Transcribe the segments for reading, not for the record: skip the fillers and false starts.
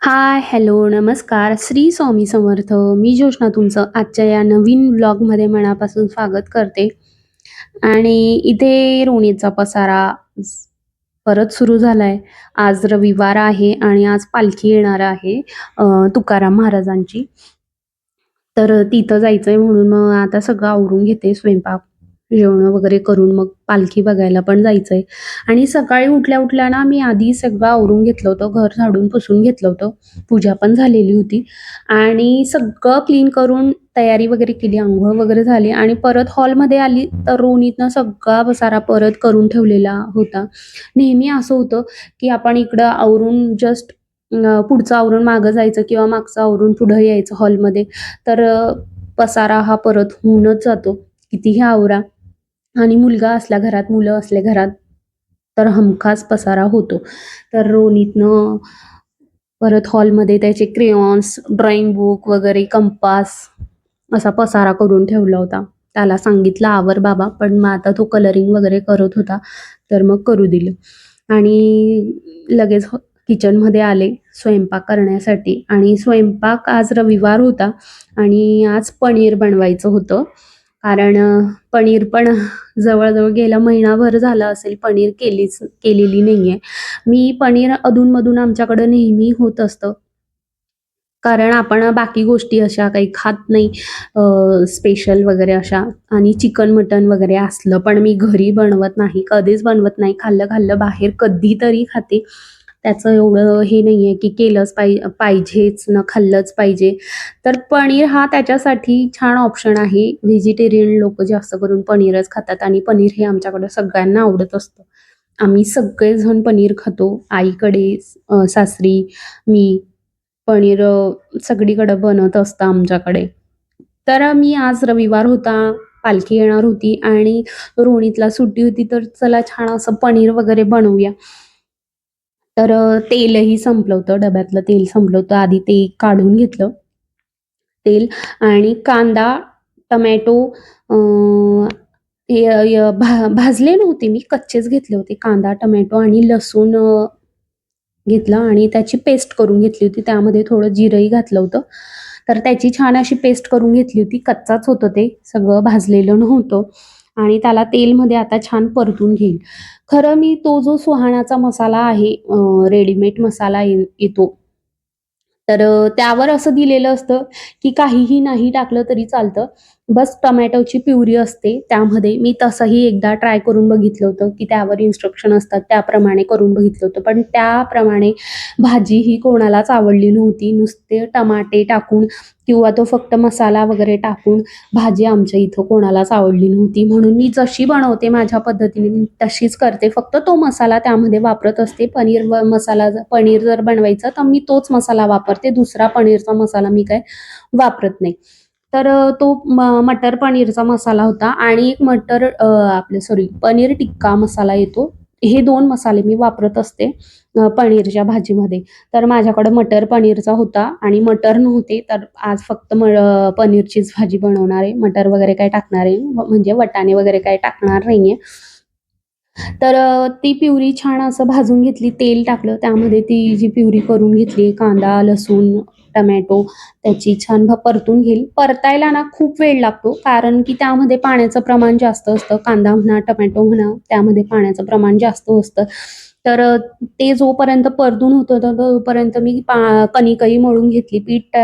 हाय, hello, नमस्कार. श्री स्वामी समर्थ. मी जोशना तुमचं आजच्या या नवीन व्लॉगमध्ये मनापासून स्वागत करते. आणि इथे रोणीचा पसारा स परत सुरू झालाय. आज रविवार आहे आणि आज पालखी येणार आहे तुकाराम महाराजांची. तर तिथं जायचंय म्हणून मग आता सगळं आवरून घेते, स्वयंपाक, जेवणं वगैरे करून मग पालखी बघायला पण जायचंय. आणि सकाळी उठल्या-उठल्या ना मी आधी सगळं आवरून घेतलं होतं, घर झाडून पुसून घेतलं होतं. पूजा पण झालेली होती आणि सगळं क्लीन करून तयारी वगैरे केली, अंघोळ वगैरे झाली आणि परत हॉलमध्ये आली तर रोनीतनं सगळा पसारा परत करून ठेवलेला होता. नेहमी असं होतं, की आपण इकडं आवरून जस्ट पुढचं आवरून मागं जायचं किंवा मागचं आवरून पुढं यायचं हॉलमध्ये. तर पसारा हा परत होऊनच जातो, कितीही आवरा. आणि मुलगा असला घरात, मुलं असले घरात, तर हमखास पसारा होतो. तर रोनीतनं परत हॉलमध्ये त्याचे क्रेयॉन्स, ड्रॉइंग बुक वगैरे, कंपास असा पसारा करून ठेवला होता. त्याला सांगितलं, "आवर बाबा." पण मग आता तो कलरिंग वगैरे करत होता, तर मग करू दिलं. आणि लगेच किचनमध्ये आले स्वयंपाक करण्यासाठी आणि स्वयंपाक आज रविवार होता आणि आज पनीर बनवायचं होतं. कारण पनीर पण जवळ-जवळ गेला महिनाभर झाला असेल पनीर केलेली नाहीये. मी पनीर अधून-मधून आमच्याकडं नेहमी होत असतं. कारण आपण बाकी गोष्टी अशा काही खात नाही स्पेशल वगैरे अशा आणि चिकन, मटण वगैरे असलं पण मी घरी बनवत नाही. कधीच बनवत नाही. खाल्लं-खाल्लं बाहेर कधीतरी खाते. त्याचं एवढं हे नाहीये, की केलंच पाहिजेच ना खाल्लंच पाहिजे. तर पनीर हा त्याच्यासाठी छान ऑप्शन आहे. व्हेजिटेरियन लोकं जास्त करून पनीरच खातात आणि पनीर हे आमच्याकडं सगळ्यांना आवडत असतं. आम्ही सगळेजण पनीर खातो. आईकडे, सासरी, मी. पनीर सगळीकडे बनत असतं आमच्याकडे. तर मी आज रविवार होता, पालखी येणार होती आणि रोहितला सुट्टी होती, तर चला छान असं पनीर वगैरे बनवूया. तर तेलही संपलं होतं, डब्यातलं तेल संपलं होतं. आधी ते काढून घेतलं तेल आणि कांदा, टोमॅटो अ, हे भाजले नव्हते मी, कच्चेच घेतले होते. कांदा, टोमॅटो आणि लसूण घेतला आणि त्याची पेस्ट करून घेतली होती. त्यामध्ये थोडं जिरंही घातलं होतं. तर त्याची छान अशी पेस्ट करून घेतली होती. कच्चाच होतं ते, सगळं भाजलेलं नव्हतं आणि त्याला तेलमध्ये आता छान परतून घेईल. खरं मी तो जो सुहाणाचा मसाला आहे, रेडीमेड मसाला येतो. तर त्यावर असं दिलेलं असतं, की काहीही नाही टाकलं तरी चालतं. बस टोमॅटोची प्युरी असते त्यामध्ये. मी तसंही एकदा ट्राय करून बघितलं होतं, की त्यावर इन्स्ट्रक्शन असतात त्याप्रमाणे करून बघितलं होतं. पण त्याप्रमाणे भाजी ही कोणालाच आवडली नव्हती. नुसते टमाटे टाकून किंवा तो फक्त मसाला वगैरे टाकून भाजी आमच्या इथं कोणालाच आवडली नव्हती. म्हणून मी जशी बनवते माझ्या पद्धतीने मी तशीच करते. फक्त तो मसाला त्यामध्ये वापरत असते. पनीर जर बनवायचं तर मी तोच मसाला वापरते. दुसरा पनीरचा मसाला मी काय वापरत नाही. तर तो मटर पनीरचा मसाला होता आणि एक आपलं सॉरी पनीर टिक्का मसाला येतो. हे 2 मसाले मी वापरत असते पनीरच्या भाजीमध्ये. तर माझ्याकडं मटर पनीरचा होता आणि मटर नव्हते, तर आज फक्त पनीरचीच भाजी बनवणार आहे. मटर वगैरे काही टाकणार आहे, म्हणजे वाटाणे वगैरे काही टाकणार नाहीये. तर ती प्युरी छान असं भाजून घेतली, तेल टाकलं, त्यामध्ये ती जी प्युरी करून घेतली, कांदा, लसूण, टोमॅटो त्याची छान परतून घेईल. परतायला ना खूप वेळ लागतो, कारण की त्यामध्ये पाण्याचं प्रमाण जास्त असतं. कांदा म्हणा, टोमॅटो म्हणा, त्यामध्ये पाण्याचं प्रमाण जास्त असतं. तर ते जोपर्यंत परतून होतं, तर तोपर्यंत मी कणिकही मळून घेतली. पीठ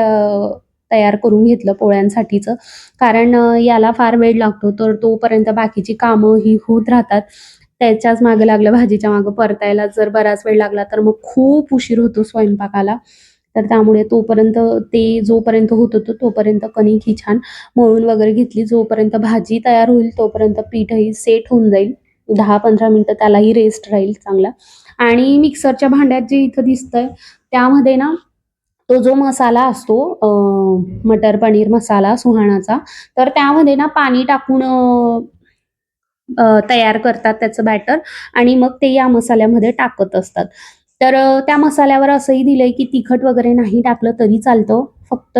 तयार करून घेतलं पोळ्यांसाठीचं. कारण याला फार वेळ लागतो, तर तोपर्यंत बाकीची कामं ही होत राहतात. त्याच्याच मागे लागलं, भाजीच्या मागे परतायला जर बराच वेळ लागला, तर मग खूप उशीर होतो स्वयंपाकाला. तर त्यामुळे जोपर्यंत होत होतं, तोपर्यंत कणिक ही छान मळून वगैरे घेतली. जोपर्यंत भाजी तयार होईल, तोपर्यंत पीठही सेट होऊन जाईल. 10-15 मिनिटं त्यालाही रेस्ट राहील चांगला. आणि मिक्सरच्या भांड्यात जे इथं दिसतंय, त्यामध्ये ना तो जो मसाला असतो मटर पनीर मसाला सुहाणाचा, तर त्यामध्ये ना पाणी टाकून तयार करतात त्याचं बॅटर आणि मग ते या मसाल्यामध्ये टाकत असतात. तर त्या मसाल्यावर असंही दिलंय, की तिखट वगैरे नाही टाकलं तरी चालतं. फक्त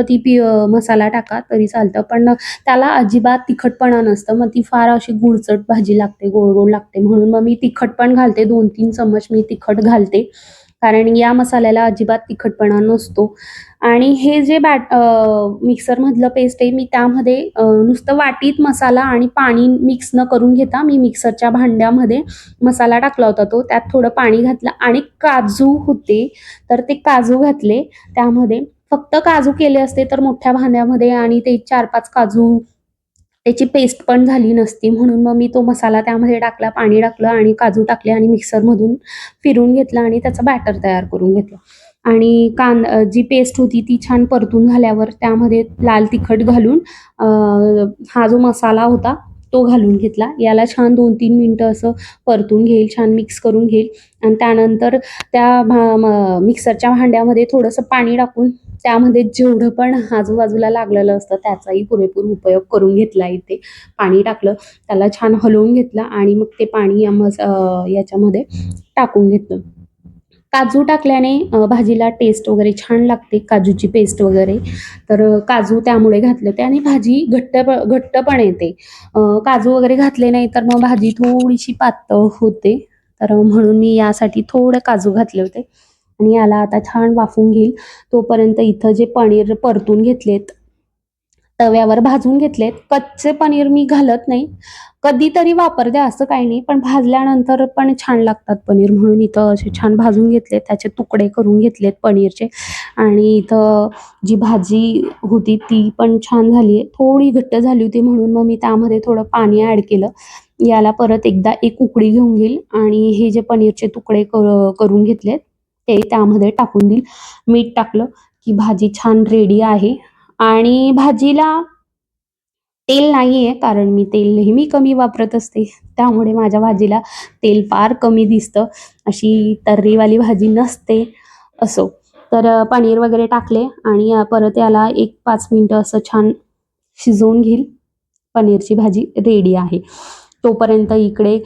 मसाला टाका तरी चालतं. पण त्याला अजिबात तिखटपणा नसतं. मग ती फार अशी गुळचट भाजी लागते, गोड-गोड लागते. म्हणून मग मी तिखट पण घालते. 2-3 चम्मच मी तिखट घालते. कारण या मसाल्याला अजिबात तिखटपणा नसतो. आणि हे जे मिक्सरमधलं पेस्ट आहे, मी त्यामध्ये नुसतं वाटीत मसाला आणि पाणी मिक्स न करून घेता मी मिक्सरच्या भांड्यामध्ये मसाला टाकला होता तो. त्यात थोडं पाणी घातलं आणि काजू होते, तर ते काजू घातले त्यामध्ये. फक्त काजू केले असते तर मोठ्या भांड्यामध्ये आणि ते 4-5 काजू त्याची पेस्ट पण झाली नसती. म्हणून मग मी तो मसाला त्यामध्ये टाकला, पाणी टाकलं आणि काजू टाकले आणि मिक्सरमधून फिरवून घेतलं आणि त्याचं बॅटर तयार करून घेतलं. आणि जी पेस्ट होती ती छान परतून झाल्यावर त्यामध्ये लाल तिखट घालून हा जो मसाला होता तो घालून घेतला. याला छान 2-3 मिनिटं असं परतून घेईल, छान मिक्स करून घेईल आणि त्यानंतर त्या मिक्सरच्या भांड्यामध्ये थोडंसं पाणी टाकून त्यामध्ये जेवढं पण आजूबाजूला लागलेलं असतं त्याचाही पुरेपूर उपयोग करून घेतला इथे. पाणी टाकलं, त्याला छान हलवून घेतलं आणि मग ते पाणी याच्यामध्ये टाकून घेतलं. काजू टाकल्याने भाजीला टेस्ट वगैरे छान लागते, काजूची पेस्ट वगैरे. तर काजू त्यामुळे घातले होते आणि भाजी घट्ट पण येते. काजू वगैरे घातले नाही तर मग भाजी थोडीशी पातळ होते. तर म्हणून मी यासाठी थोडे काजू घातले होते आणि याला आता छान वाफवून घेईल. तोपर्यंत इथं जे पनीर परतून घेतलेत, तव्यावर भाजून घेतलेत. कच्चे पनीर मी घालत नाही. कधीतरी वापरते असं काही नाही, पण भाजल्यानंतर पण छान लागतात पनीर म्हणून इथं असे छान भाजून घेतलेत. त्याचे तुकडे करून घेतलेत पनीरचे आणि इथं जी भाजी होती ती पण छान झाली आहे. थोडी घट्ट झाली होती म्हणून मग मी त्यामध्ये थोडं पाणी ॲड केलं. याला परत एकदा एक उकळी घेऊन घेईल आणि हे जे पनीरचे तुकडे करून घेतलेत ते त्यामध्ये टाकून देईल. मीठ टाकलं की भाजी छान रेडी आहे. आणि भाजीला तेल नाहीये कारण मी तेल नेहमी कमी वापरत असते. त्यामुळे माझ्या भाजीला तेल फार कमी दिसतं. अशी तर्रीवाली भाजी नसते. असो. तर पनीर वगैरे टाकले आणि परत याला 1-5 मिनिटं असं छान शिजवून घेईल. पनीरची भाजी रेडी आहे. तोपर्यंत इकडे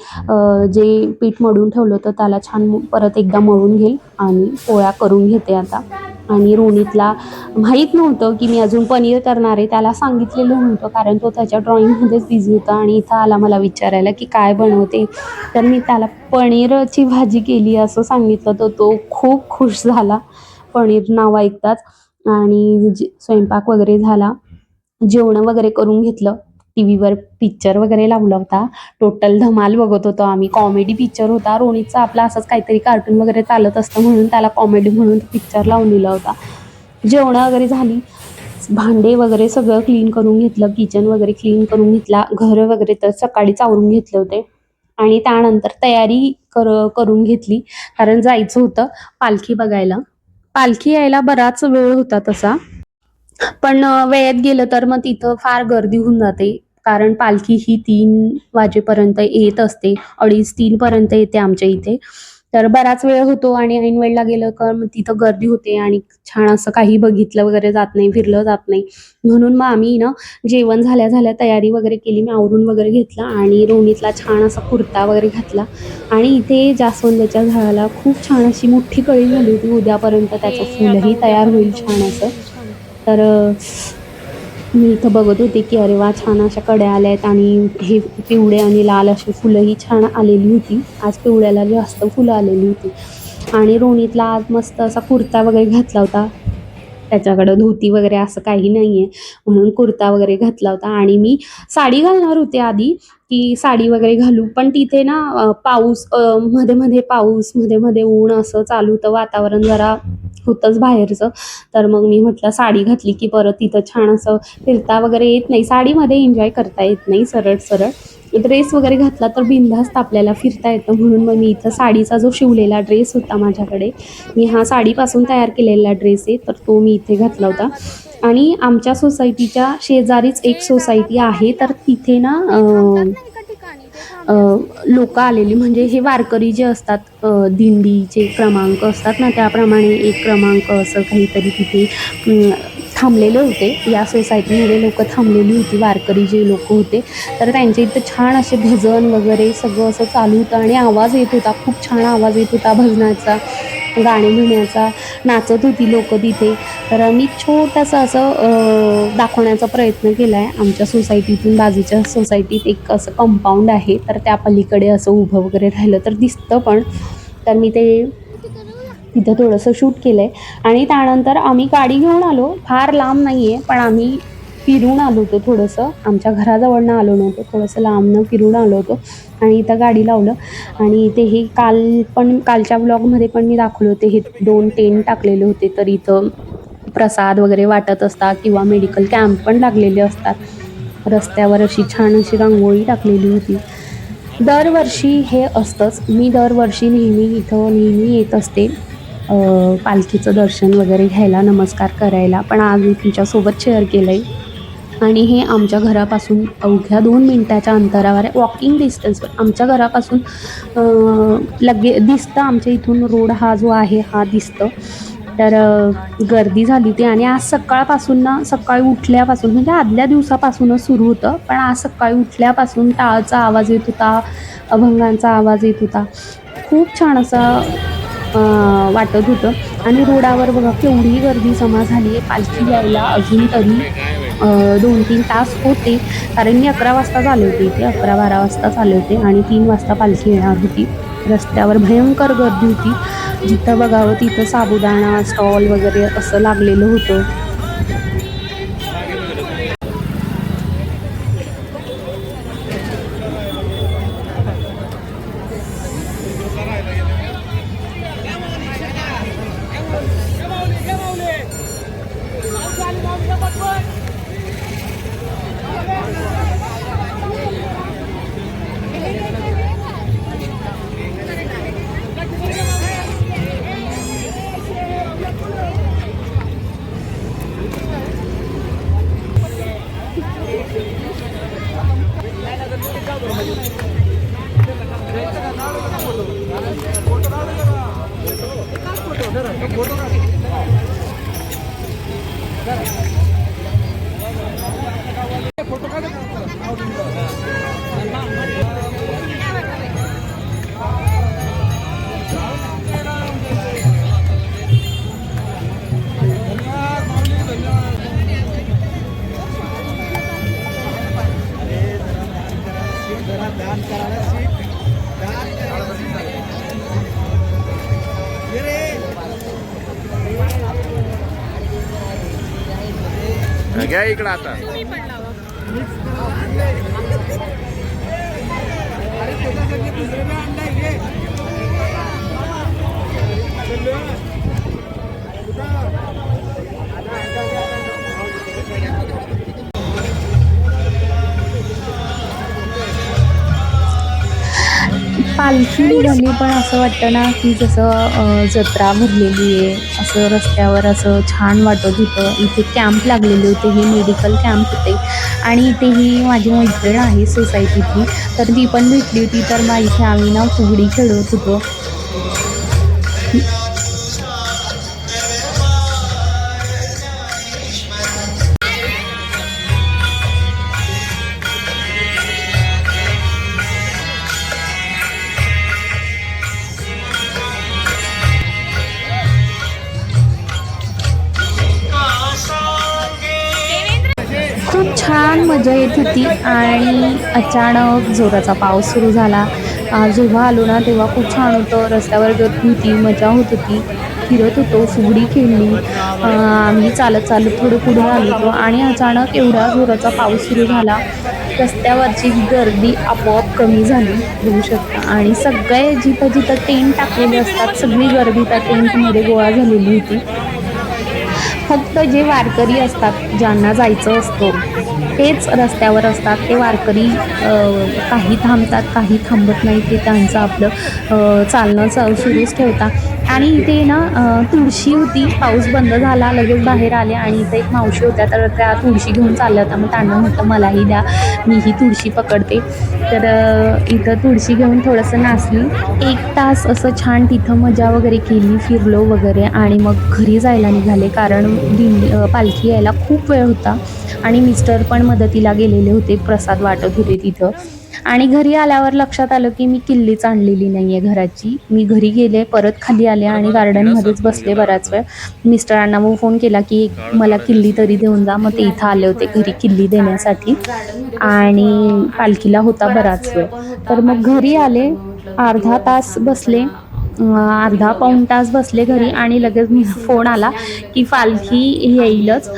जे पीठ मळून ठेवलं होतं त्याला छान परत एकदा मळून घेईल आणि पोळ्या करून घेते आता. आणि रोनितला माहीत नव्हतं की मी अजून पनीर करणार आहे. त्याला सांगितलेलं नव्हतं कारण तो त्याच्या ड्रॉइंगमध्येच बिझी होता आणि इथं आला मला विचारायला की काय बनवते? तर मी त्याला पनीरची भाजी केली असं सांगितलं तर तो खूप खुश झाला पनीर नाव ऐकताच. आणि स्वयंपाक वगैरे झाला. जेवणं वगैरे करून घेतलं. टीव्हीवर पिक्चर वगैरे लावला होता. टोटल धमाल बघत होतो आम्ही. कॉमेडी पिक्चर होता. रोनितचा आपला असंच काहीतरी कार्टून वगैरे चालत असतं म्हणून त्याला कॉमेडी म्हणून पिक्चर लावून दिला होता. जेवणं वगैरे झाली. भांडे वगैरे सगळं क्लीन करून घेतलं. किचन वगैरे क्लीन करून घेतला. घर वगैरे तर सकाळीच आवरून घेतले होते. आणि त्यानंतर तयारी करून घेतली कारण जायचं होतं पालखी बघायला. पालखी यायला बराच वेळ होता तसा. पण वेळेत गेलं तर मग तिथं फार गर्दी होऊन जाते. कारण पालखी ही 3 वाजेपर्यंत येत असते. 2:30-3 पर्यंत येते आमच्या इथे. तर बराच वेळ होतो आणि ऐनवेळेला गेलं का मग तिथं गर्दी होते आणि छान असं काही बघितलं वगैरे जात नाही, फिरलं जात नाही. म्हणून मग आम्ही ना जेवण झाल्या तयारी वगैरे केली. मी आवरून वगैरे घेतलं आणि रोनितला छान असा कुर्ता वगैरे घातला. आणि इथे जास्वंदाच्या झाडाला खूप छान अशी मोठी कळी झाली होती. उद्यापर्यंत त्याचं फुलही तयार होईल छान असं. तर मी इथं बघत होते की अरे वा, छान अशा कड्या आल्या आहेत आणि हे पिवळे आणि लाल अशी फुलंही छान आलेली होती. आज पिवळ्याला जास्त फुलं आलेली होती. आणि रोनितला आज मस्त असा कुर्ता वगैरे घातला होता. त्याच्याकडं धोती वगैरे असं काही नाहीये म्हणून कुर्ता वगैरे घातला होता. आणि मी साडी घालणार होते आधी की साडी वगैरे घालू, पण तिथे ना पाऊस, मध्ये-मध्ये पाऊस, मध्ये-मध्ये ऊन असं चालू होतं. वातावरण जरा होतंच बाहेरचं. तर मग मी म्हटलं साडी घातली की परत तिथं छान असं फिरता वगैरे येत नाही. साडीमध्ये एन्जॉय करता येत नाही सरळ-सरळ. ड्रेस वगैरे घातला तर बिनधास्त आपल्याला फिरता येतं. म्हणून मग मी इथं साडीचा जो शिवलेला ड्रेस होता माझ्याकडे, मी हा साडीपासून तयार केलेला ड्रेस आहे, तर तो मी इथे घातला होता. आणि आमच्या सोसायटीच्या शेजारीच एक सोसायटी आहे, तर तिथे ना लोकं आलेली म्हणजे हे वारकरी जे असतात, दिंडीचे क्रमांक असतात ना त्याप्रमाणे एक क्रमांक असं काहीतरी तिथे थांबलेले होते. या सोसायटीमध्ये लोकं थांबलेली होती, वारकरी जे लोकं होते. तर त्यांच्या इथं छान असे भजन वगैरे सगळं असं चालू होतं आणि आवाज येत होता, खूप छान आवाज येत होता भजनाचा, गाणे म्हणण्याचा. नाचत होती लोकं तिथे. तर मी छोटंसं असं दाखवण्याचा प्रयत्न केला आहे. आमच्या सोसायटीतून बाजूच्या सोसायटीत एक असं कंपाऊंड आहे, तर त्या पलीकडे असं उभं वगैरे राहिलं तर दिसतं पण. तर मी ते तिथं थोडंसं शूट केलंय आणि त्यानंतर आम्ही गाडी घेऊन आलो. फार लांब नाहीये, पण आम्ही फिरून आलो होतो थोडंसं. आमच्या घराजवळनं आलो नव्हतो, थोडंसं लांबनं फिरून आलो होतो आणि इथं गाडी लावलं. आणि इथे हे कालच्या ब्लॉगमध्ये पण मी दाखवले होते, हे 2 टेंट टाकलेले होते. तर इथं प्रसाद वगैरे वाटत असतात किंवा मेडिकल कॅम्प पण लागलेले असतात. रस्त्यावर अशी छान अशी रांगोळी टाकलेली होती. दरवर्षी हे असतंच. मी दरवर्षी नेहमी येत असते पालखीचं दर्शन वगैरे घ्यायला, नमस्कार करायला. पण आज मी तुमच्यासोबत शेअर केलंय. आणि हे आमच्या घरापासून अवघ्या 2 मिनिटाच्या अंतरावर आहे, वॉकिंग डिस्टन्सवर. आमच्या घरापासून दिसतं, आमच्या इथून रोड हा जो आहे हा दिसतं. तर गर्दी झाली होती आणि आज सकाळपासून ना, सकाळी उठल्यापासून म्हणजे आदल्या दिवसापासूनच सुरू होतं. पण आज सकाळी उठल्यापासून टाळाचा आवाज येत होता, अभंगांचा आवाज येत होता. खूप छान असं वाटत होतं. आणि रोडावर बघा केवढी गर्दी जमा झाली आहे. पालखी यायला अजून तरी 2-3 तास होते, कारण मी 11 वाजताच आले होते इथे. 11-12 वाजताच आले होते आणि 3 वाजता पालखी येणार होती. रस्त्यावर भयंकर गर्दी होती. जिथं बघावं तिथं साबुदाणा स्टॉल वगैरे असं लागलेलं होतं. घ्या इकडं आता. पालखी निघाली पण असं वाटतं ना, की जसं जत्रा भरलेली आहे. असं रस्त्यावर असं छान वाटत होतं. इथे कॅम्प लागलेले होते, हे मेडिकल कॅम्प होते. आणि इथे ही माझी मैत्रीण आहे सोसायटीतली, तर ती पण भेटली होती. तर मग इथे आम्ही ना फुगडी खेळत होतो. खूप छान मजा येत होती आणि अचानक जोराचा पाऊस सुरू झाला. जेव्हा आलो ना तेव्हा खूप छान होतं. रस्त्यावर गर्दी होती, मजा होत होती. फिरत होतो, फुगडी खेळली. आम्ही चालत थोडं पुढे आलो होतो आणि अचानक एवढा जोराचा पाऊस सुरू झाला. रस्त्यावरची गर्दी आपोआप कमी झाली, बघू शकता. आणि सगळे जिथं टेंट टाकलेले असतात, सगळी गर्दी त्या टेंटमध्ये गोळा झालेली होती. फक्त जे वारकरी असतात, ज्यांना जायचं असतं, तेच रस्त्यावर असतात. ते वारकरी काही थांबतात, काही थांबत नाही. ते त्यांचं आपलं चालणं सुरूच ठेवतात. आणि इथे ना तुळशी होती. पाऊस बंद झाला, लगेच बाहेर आले आणि इथे एक मावशी होत्या, तर त्या तुळशी घेऊन चालल्या होत्या. मग त्यांना म्हटलं मलाही द्या, मी ही तुळशी पकडते. तर इथं तुळशी घेऊन थोडंसं नाचली. 1 तास असं छान तिथं मजा वगैरे केली, फिरलो वगैरे आणि मग घरी जायला निघाले, कारण पालखी यायला खूप वेळ होता. आणि मिस्टर पण मदतीला गेलेले होते, प्रसाद वाटत होते तिथं. आणि घरी आल्यावर लक्षात आलं की मी किल्लीच आणलेली नाही आहे घराची. मी घरी गेले, परत खाली आले आणि गार्डनमध्येच बसले बराच वेळ. मिस्टरांना मग फोन केला की मला किल्ली तरी देऊन जा. मग ते इथं आले होते घरी किल्ली देण्यासाठी आणि पालखीला होता बराच वेळ. तर मग घरी आले, अर्धा तास बसले अर्धा पाऊण तास बसले घरी आणि लगेच मी फोन आला की पालखी येईलच,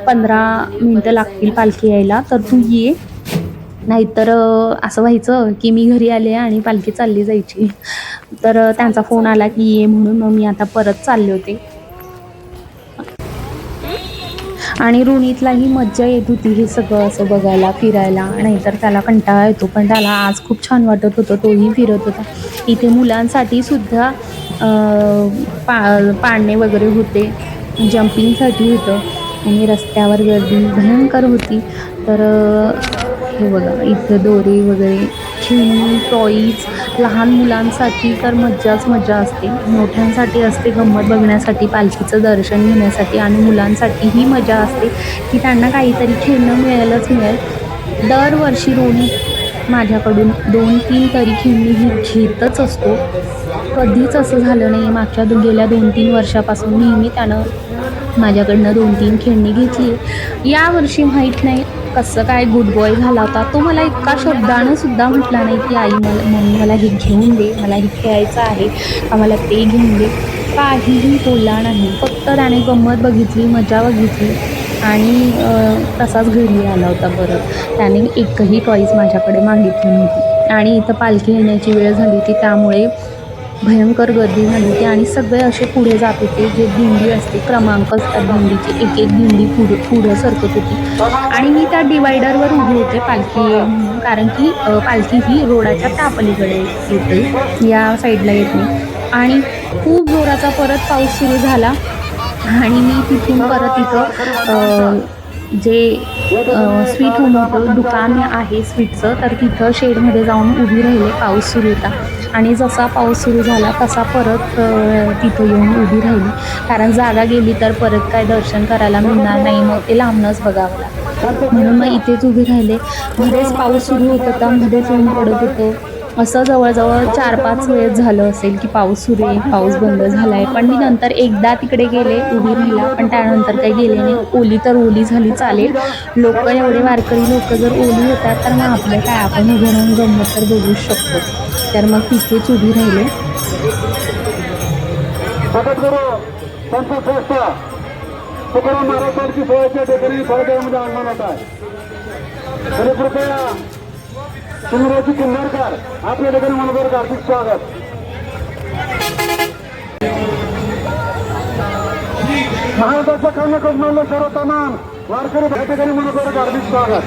15 मिनिटं लागतील पालखी यायला, तर तू ये. नाहीतर असं व्हायचं की मी घरी आले आणि पालखी चालली जायची. तर त्यांचा फोन आला की ये म्हणून. मग मी आता परत चालले होते. आणि रुणीतलाही मज्जा येत होती हे सगळं असं बघायला, फिरायला. नाहीतर त्याला कंटाळा येतो, पण त्याला आज खूप छान वाटत होतं, तोही फिरत होता. इथे मुलांसाठी सुद्धा पाळणे वगैरे होते, जम्पिंगसाठी होतं आणि रस्त्यावर गर्दी भयंकर होती. तर हे बघा इथं दोरे वगैरे, खेळणी, टॉईज. लहान मुलांसाठी तर मज्जाच मज्जा असते, मोठ्यांसाठी असते गंमत बघण्यासाठी, पालखीचं दर्शन घेण्यासाठी. आणि मुलांसाठीही मजा असते की त्यांना काहीतरी खेळणं मिळेलच मिळेल. दरवर्षी रोनी माझ्याकडून 2-3 तरी खेळणी ही घेतच असतो. कधीच असं झालं नाही. गेल्या 2-3 वर्षापासून नेहमी त्यानं माझ्याकडनं 2-3 खेळणी घेतली. यावर्षी माहीत नाही कसं काय गुड बॉय झाला होता. तो मला एका शब्दानं सुद्धा म्हटला नाही की आई मम्मी मला हे घेऊन दे, मला हे खेळायचं आहे, का मला ते घेऊन दे. काहीही बोलला नाही. फक्त त्याने गंमत बघितली, मजा बघितली आणि तसाच घरी आला होता परत. त्याने एकही टॉईज माझ्याकडे मागितली नव्हती. आणि इथं पालखी येण्याची वेळ झाली होती, त्यामुळे भयंकर गर्दी झाली होती आणि सगळे असे पुढे जात होते. जे दिंडी असते, क्रमांक असतात दिंडीचे, एक एक दिंडी पुढं सरकत होती आणि मी त्या डिवायडरवर उभी होते पालखी म्हणून. कारण की पालखी ही रोडाच्या त्या पलीकडे येते, या साईडला येत नाही. आणि खूप जोराचा परत पाऊस सुरू झाला आणि मी तिथून परत इथं जे स्वीट होम होतं, दुकान आहे स्वीटचं, तर तिथं शेडमध्ये जाऊन उभी राहिले. पाऊस सुरू होता आणि जसा पाऊस सुरू झाला तसा परत तिथं येऊन उभी राहिली. कारण जागा गेली तर परत काय दर्शन करायला मिळणार नाही, मग ते लांबनंच बघावं लागतं. म्हणून मग इथेच उभी राहिले. मध्येच पाऊस सुरू होत होता, मध्येच ऊन पडत होतं. असं जवळजवळ 4-5 वेळेस झालं असेल की पाऊस सुरू आहे, पाऊस बंद झाला आहे. पण मी नंतर एकदा तिकडे गेले, उभी राहिला, पण त्यानंतर काही गेले नाही. ओली तर ओली झाली चालेल. लोक एवढे वारकरी लोक जर ओली होतात तर मग आपलं काय, आपण उभं राहून गंमत तर बघूच शकतो. तर मग तिथेच उभी राहिले. तुकाराम महाराजांची सोहळ्याच्या ठिकाणी फळदेवामध्ये आगमन होत आहे. तरी कृपया सुंदराची किन्नरकार आपल्या ठिकाणी मनोबर हार्दिक स्वागत. महाराजांच्या कर्ण कजमाला सर्व तमाम वारकरी त्या ठिकाणी मनोबर हार्दिक स्वागत.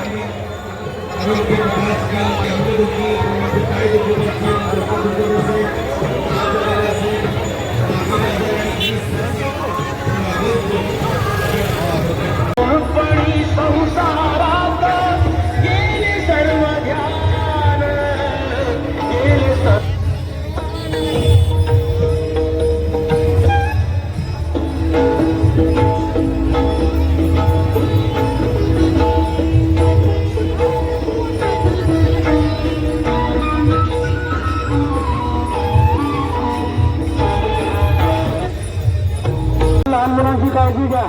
लहान मुलांची काळजी घ्या.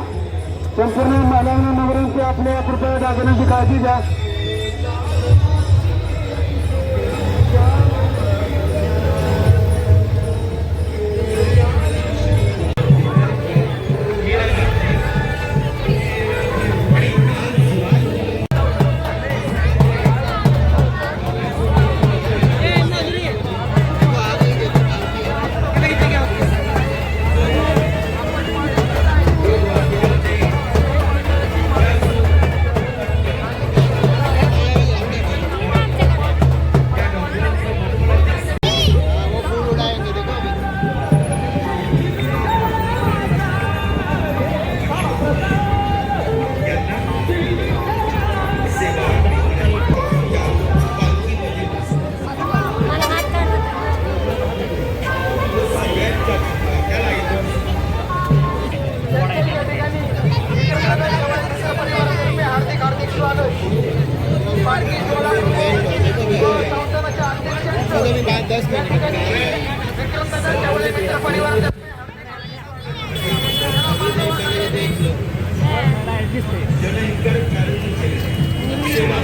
संपूर्ण महिलांना नवऱ्यांची आपल्या कृपया दागिन्यांची काळजी घ्या.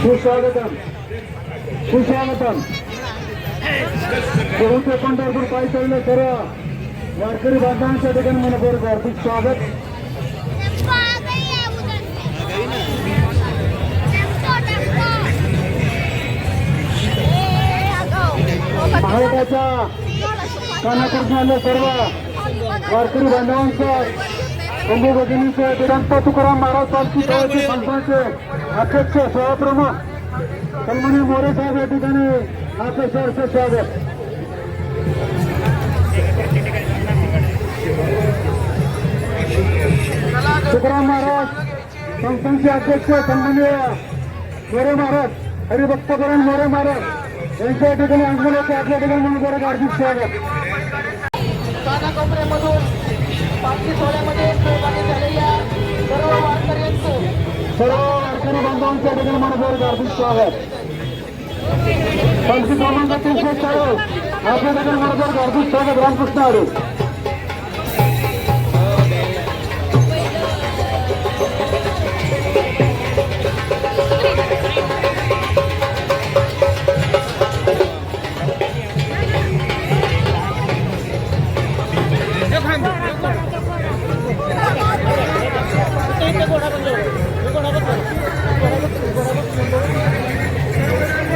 सुस्वागतम सुस्वागतम. शेवटचे पंढरपूर पायी चालले सर्व वारकरी बांधवांच्या ठिकाणी मनपूर्वक हार्दिक स्वागत. भारताच्या कानाकृष्णाला सर्व वारकरी बांधवांच्या बंधू भगिनीचे संत तुकाराम महाराज पालखी सोहळ्याचे संस्थांचे अध्यक्ष सहप्रमुख सन्माननीय मोरे साहेब या ठिकाणी आपलं सहर्ष स्वागत. तुकाराम महाराज संस्थांचे अध्यक्ष सन्माननीय मोरे महाराज हरिभक्तकरण मोरे महाराज यांच्या ठिकाणी अंगणाचे आपल्या ठिकाणी मनपूर्वक हार्दिक स्वागत. कानाकोपऱ्यामधून पालखी सोहळ्यामध्ये सहभागी झालेल्या सर्व वारकरी बांधवांच्या ठिकाणी मनपूर्वक हार्दिक स्वागत. पालखी क्रमांक 340 आपल्या ठिकाणी मनपूर्वक हार्दिक स्वागत. रामकृष्ण हरी.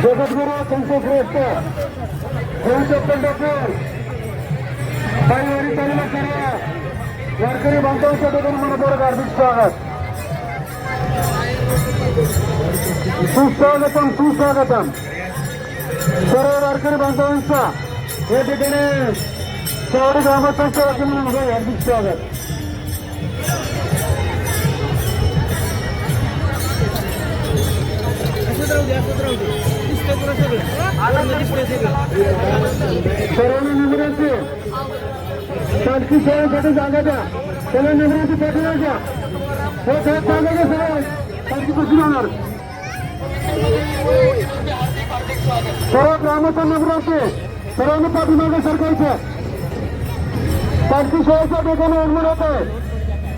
जगद्गुरु संतश्रेष्ठ देवचे पंढरपूर पायीवारी चाललेल्या सर्व वारकरी बांधवांच्या ठिकाणी मनपूर्वक हार्दिक स्वागत. सुस्वागतम सुस्वागतम. सर्व वारकरी बांधवांचा या ठिकाणी चावडी ग्रामस्थांच्या वतीने मनपूर्वक हार्दिक स्वागत. सर्वांना नगरांचे पालखी सोहळ्यासाठी जागा द्या. त्याला नगरांची पाठिंबा द्या. हो साहेब जागा द्या. सर्व पालखी कशी जाणार. सर्व ग्रामस्थ नगरांचे सर्वांना पाठीमागे सरकायचं. पालखी सोहळ्याच्या ठिकाणी आगमन होत आहे.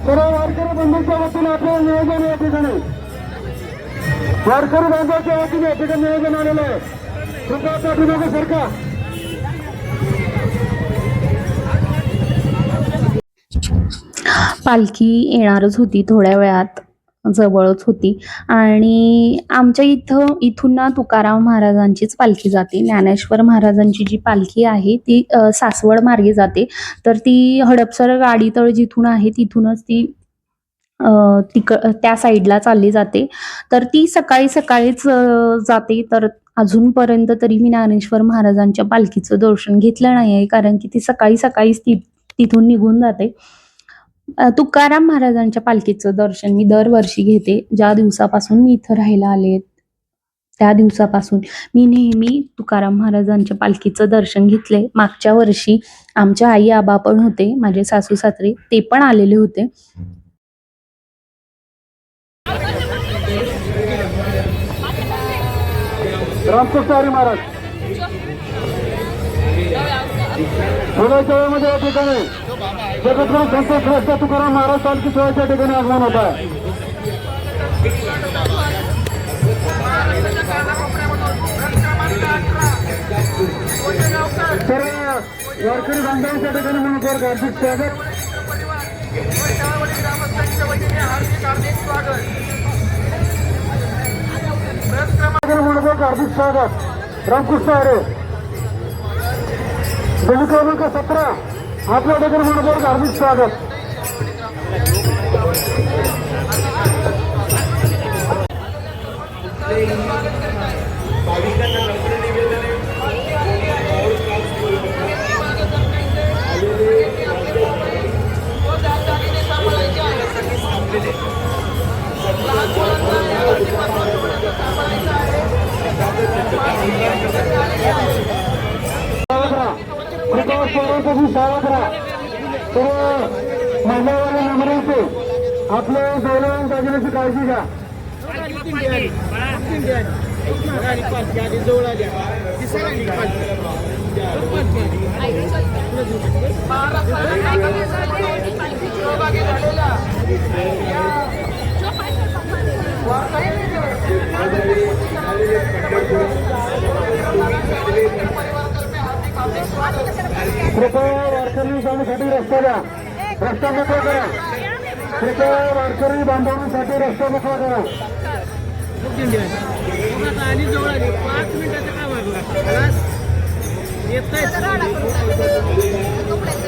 सर्व वारकरी बंधूंच्या वतीने आपल्याला नियोजन या ठिकाणी वारकरी बांधवाच्या वतीने या ठिकाणी नियोजन आलेलं आहे. कृपया पाठीमागे सरका. पालखी येणारच होती, थोड्या वेळात जवळच होती आणि आमच्या इथून ना तुकाराम महाराजांचीच पालखी जाते. ज्ञानेश्वर महाराजांची जी पालखी आहे ती सासवड मार्गे जाते. तर ती हडपसर गाडीतळ जिथून आहे तिथूनच ती त्या साईडला चालली जाते. तर ती सकाळीच जाते. तर अजूनपर्यंत तरी मी ज्ञानेश्वर महाराजांच्या पालखीचं दर्शन घेतलं नाही आहे, कारण की ती सकाळीच तिथून निघून जाते. तुकाराम महाराजांच्या पालखीचं दर्शन मी दरवर्षी घेते. ज्या दिवसापासून मी इथं राहायला आले त्या दिवसापासून मी नेहमी तुकाराम महाराजांच्या पालखीचं दर्शन घेतले. मागच्या वर्षी आमच्या आई आबा पण होते, माझे सासू सासरे ते पण आलेले होते. रामकृष्ण हरी महाराज थोड्याच्या वेळेमध्ये या ठिकाणी जगद्गुरु संतश्रेष्ठ तुकाराम महाराज पालखी सोहळ्याच्या ठिकाणी आगमन होत आहे. सर्व वारकरी बांधवांच्या ठिकाणी मनपूर्वक हार्दिक स्वागत. मनपूर्वक हार्दिक स्वागत. रामकृष्ण हरी. गली क्रमांक 17 आपल्या ठिकाणी मनपूर्वक हार्दिक स्वागत. महिलावाले नंबरांचे आपल्या दौलवान दागिन्याची काळजी घ्या. वारकरी कृपया वारकरी जाण्यासाठी रस्ता द्या. रस्ता मोकळा करा. कृपया वारकरी बांधवण्यासाठी रस्ता मोकळा करा. आणि जवळ आली 5 मिनिटाचं काम आहे.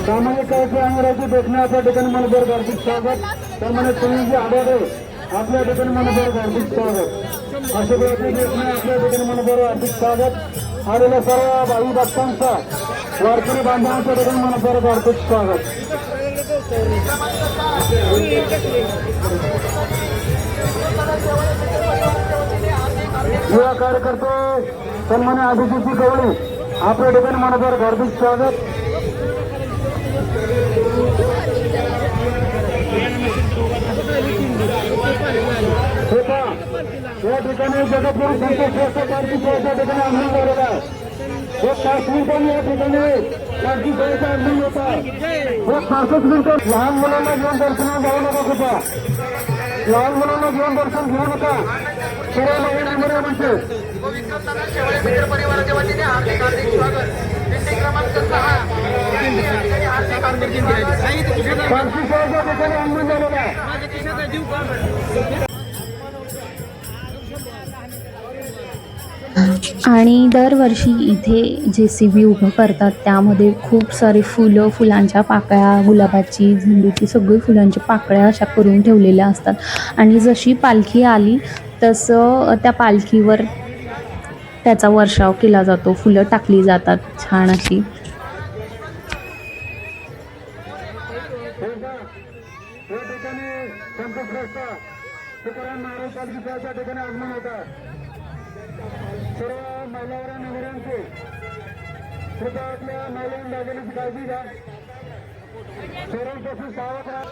सामाजिक कार्य अंगराजी देखणे आपल्या ठिकाणी मनभर हार्दिक स्वागत. त्यामुळे तुम्ही जे आढळ आपल्या ठिकाणी मनभर हार्दिक स्वागत. अशा प्रकारे देखणे आपल्या ठिकाणी मनभर हार्दिक स्वागत. आलेल्या सर्व भाई भक्तांचा वारकरी बांधवांच्या ठिकाणी मनभर हार्दिक स्वागत. युवा कार्यकर्ते सन्मान्य अभिजितजी गवळी आपल्या ठिकाणी मनभर हार्दिक स्वागत. या ठिकाणी जगद्गुरु संत श्रेष्ठ पालखी सोहळ्याच्या ठिकाणी आगमन झालेला आहे. एक 5 मिनिटांनी या ठिकाणी पालखी सोहळ्याचं आगमन होत आहे. एक 5 मिनिटं लहान मुलांना घेऊन दर्शनाला जाऊ नका. कृपया लहान मुलांना घेऊन दर्शन घेऊ नका. सर्व नवीन नंबर म्हणते मित्र परिवाराच्या वतीने हार्दिक हार्दिक स्वागत. दिंडी क्रमांक 6 हार्दिक हार्दिक स्वागत. पालखी सोहळ्याच्या ठिकाणी आगमन झालेलं आहे. माझ्या खिशाचा जीव काढ. आणि दरवर्षी इथे JCB उभं करतात. त्यामध्ये खूप सारे फुलं, फुलांच्या पाकळ्या, गुलाबाची, झेंडूची सगळी फुलांच्या पाकळ्या अशा करून ठेवलेल्या असतात. आणि जशी पालखी आली तसं त्या पालखीवर त्याचा वर्षाव केला जातो. फुलं टाकली जातात छान अशी. या ठिकाणी संतश्रेष्ठ तुकाराम महाराज पालखी सोहळ्याच्या ठिकाणी आगमन होत आहे. सर्व महिलावर नगरांचे कृपया आपल्या महिलांनी लागण्याची काळजी घ्या. चोरांपासून सावध राहा.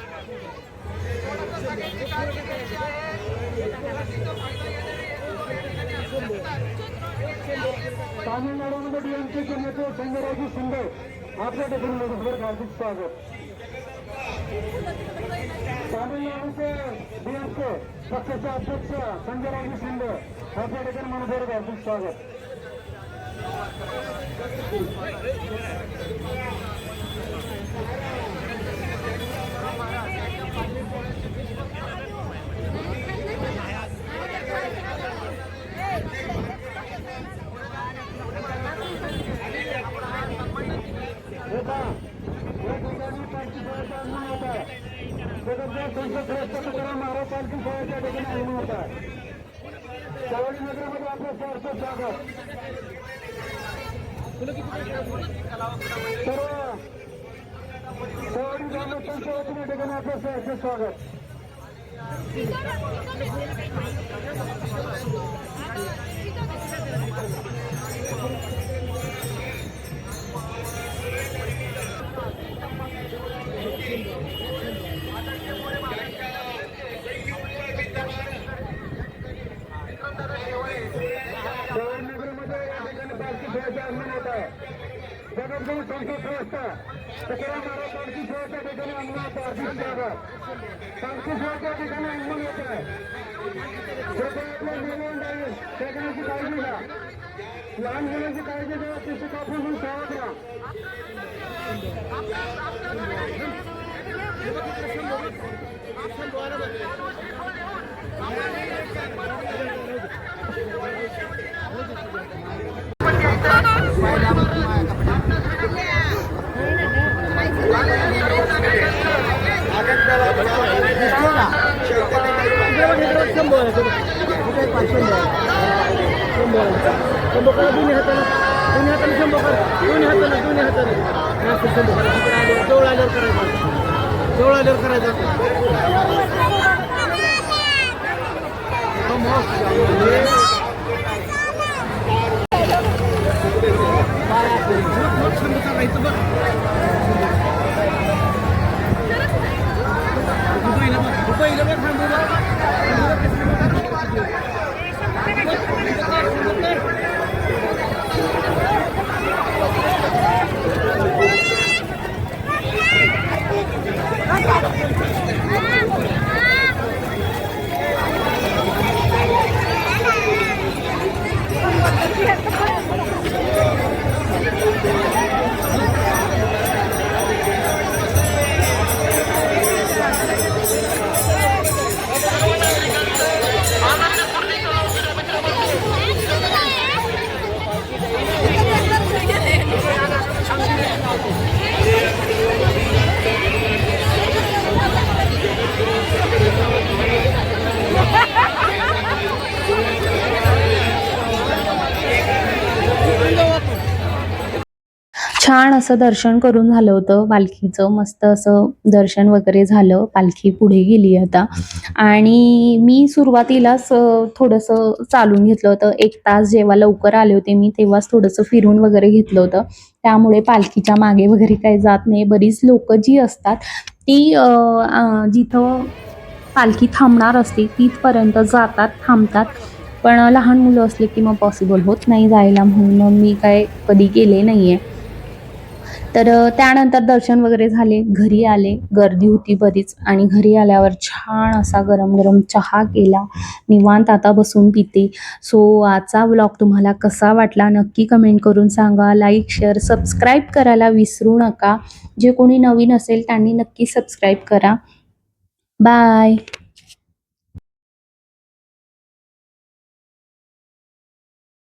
तामिळनाडूमध्ये डीएमकेचे नेते संजयरावजी शिंदे आपल्या ठिकाणी मनभर हार्दिक स्वागत. तामिळनाडूचे डीएमके पक्षाचे अध्यक्ष संजयरावजी शिंदे आपल्या ठिकाणी मनभर हार्दिक स्वागत. तुकाराम महाराज पालखी सोहळ्याच्या ठिकाणी आगमन होत आहे. सावळी नगरामध्ये आपलं सहर्ष स्वागत. सर्व सावळी ग्रामस्थांच्या वतीने ठिकाणी आपलं सहर्ष स्वागत. जगद्गुरु संत श्रेष्ठ तुकाराम महाराज पालखी सोहळ्याच्या ठिकाणी आगमन होत आहे. पालखी सोहळ्याच्या ठिकाणी आगमन होत आहे. कृपया आपल्या मुलांना सगळ्यांची काळजी घ्या. लहान मुलांची काळजी घ्या. तिथे कापून सावध राहा. दोन्ही हाताने शंभर जवळ आल्यावर करायचं. छान असं दर्शन करून झालं होतं पालखीचं. मस्त असं दर्शन वगैरे झालं. पालखी पुढे गेली आता आणि मी सुरुवातीलाच थोडंसं चालून घेतलं होतं. 1 तास जेव्हा लवकर आले होते मी, तेव्हाच थोडंसं फिरून वगैरे घेतलं होतं. त्यामुळे पालखीच्या मागे वगैरे काही जात नाही. बरीच लोकं जी असतात ती जिथं पालखी थांबणार असते तिथपर्यंत जातात, थांबतात. पण लहान मुलं असले की मग पॉसिबल होत नाही जायला, म्हणून मग मी काय कधी गेले नाहीये. तर त्यानंतर दर्शन वगैरे झाले, घरी आले. गर्दी होती बरीच आणि घरी आल्यावर छान असा गरम-गरम चहा केला. निवांत आता बसून पिते. सो आजचा व्लॉग तुम्हाला कसा वाटला नक्की कमेंट करून सांगा. लाईक, शेअर, सबस्क्राईब करायला विसरू नका. जे कोणी नवीन असेल त्यांनी नक्की सबस्क्राईब करा. बाय.